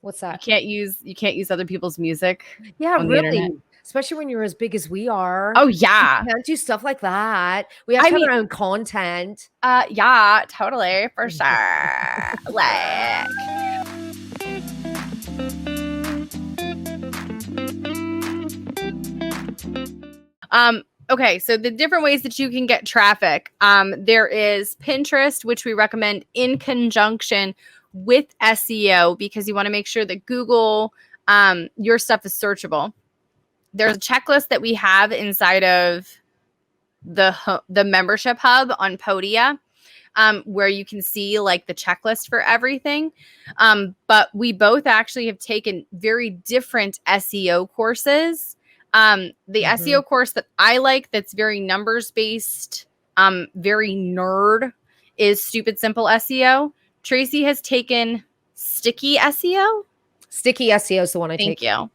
What's that? You can't use other people's music Yeah, on the internet. really. Especially when you're as big as we are. Oh You yeah. can't do stuff like that. We have to have our own content. Yeah, totally, for sure. Like, okay, so the different ways that you can get traffic. There is Pinterest, which we recommend in conjunction with SEO because you want to make sure that Google, your stuff is searchable. There's a checklist that we have inside of the membership hub on Podia, where you can see like the checklist for everything. But we both actually have taken very different SEO courses. The SEO course that I like, that's very numbers based, very nerd, is Stupid Simple SEO. Tracy has taken Sticky SEO. Sticky SEO is the one I take. Thank you.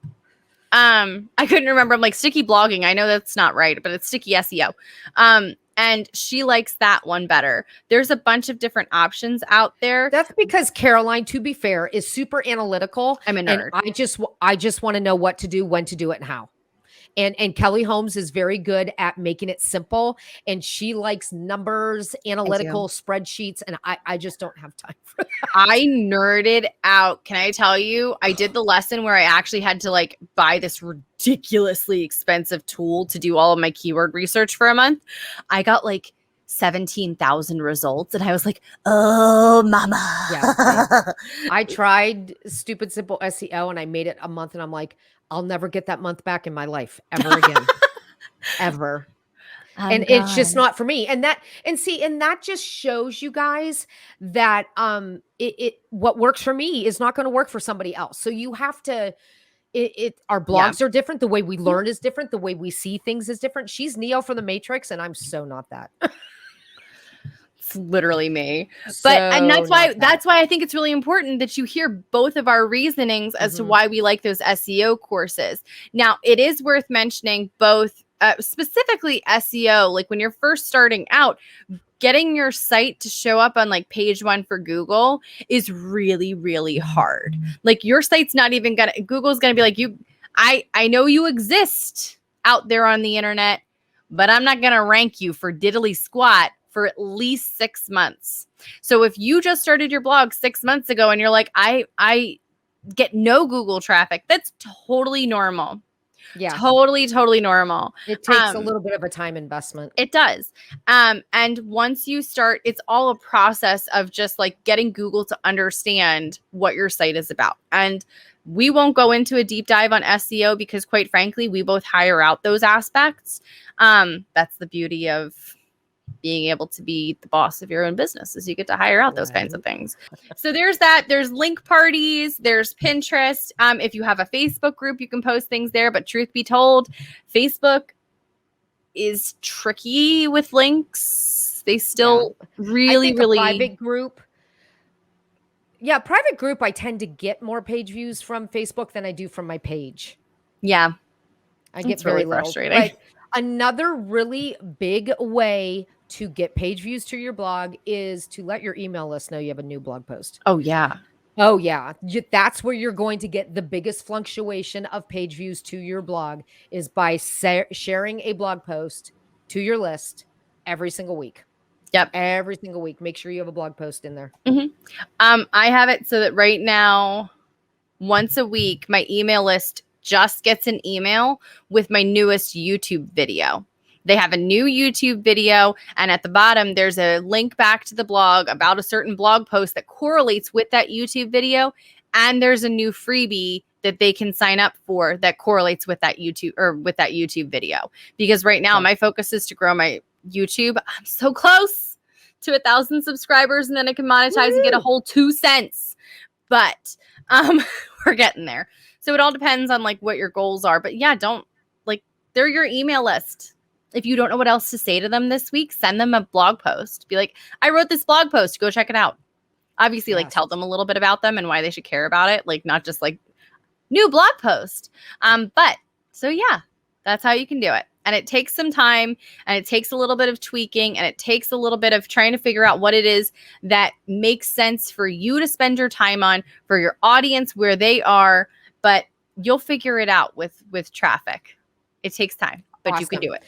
I couldn't remember. I'm like, Sticky Blogging. I know that's not right, but it's Sticky SEO. And she likes that one better. There's a bunch of different options out there. That's because Caroline, to be fair, is super analytical. I'm a nerd. And I just want to know what to do, when to do it, and how. And Kelly Holmes is very good at making it simple. And she likes numbers, analytical spreadsheets. And I just don't have time for that. I nerded out. Can I tell you? I did the lesson where I actually had to like buy this ridiculously expensive tool to do all of my keyword research for a month. I got like 17,000 results. And I was like, oh, mama. Yeah, I tried Stupid Simple SEO and I made it a month. And I'm like, I'll never get that month back in my life ever again. Ever. And it's just not for me. And that just shows you guys that what works for me is not going to work for somebody else. So you have to our blogs are different. The way we learn is different. The way we see things is different. She's Neo from the Matrix, and I'm so not that. It's literally me. And that's why I think it's really important that you hear both of our reasonings as to why we like those SEO courses. Now, it is worth mentioning both, specifically SEO, like when you're first starting out, getting your site to show up on like page 1 for Google is really, really hard. Like your site's not even Google's gonna be like, I know you exist out there on the internet, but I'm not gonna rank you for diddly squat for at least 6 months. So if you just started your blog 6 months ago and you're like, I get no Google traffic, that's totally normal. Yeah. Totally normal. It takes a little bit of a time investment. It does. And once you start, it's all a process of just like getting Google to understand what your site is about. And we won't go into a deep dive on SEO because quite frankly, we both hire out those aspects. That's the beauty of being able to be the boss of your own business, is you get to hire out those kinds of things. So there's that. There's link parties. There's Pinterest. If you have a Facebook group, you can post things there. But truth be told, Facebook is tricky with links. They still really private group. Yeah, private group. I tend to get more page views from Facebook than I do from my page. Yeah, I get very frustrating. But another really big way to get page views to your blog is to let your email list know you have a new blog post. Oh, yeah. Oh, yeah. That's where you're going to get the biggest fluctuation of page views to your blog, is by sharing a blog post to your list every single week. Yep. Every single week. Make sure you have a blog post in there. I have it so that right now, once a week, my email list just gets an email with my newest YouTube video. They have a new YouTube video, and at the bottom, there's a link back to the blog about a certain blog post that correlates with that YouTube video. And there's a new freebie that they can sign up for that correlates with that YouTube video. Because right now, my focus is to grow my YouTube. I'm so close to 1,000 subscribers, and then I can monetize and get a whole 2 cents. But we're getting there. So it all depends on like what your goals are. But yeah, they're your email list. If you don't know what else to say to them this week, send them a blog post. Be like, I wrote this blog post. Go check it out. Obviously, like tell them a little bit about them and why they should care about it. Like not just like new blog post. But so yeah, that's how you can do it. And it takes some time, and it takes a little bit of tweaking, and it takes a little bit of trying to figure out what it is that makes sense for you to spend your time on, for your audience, where they are. But you'll figure it out with traffic. It takes time, but you can do it.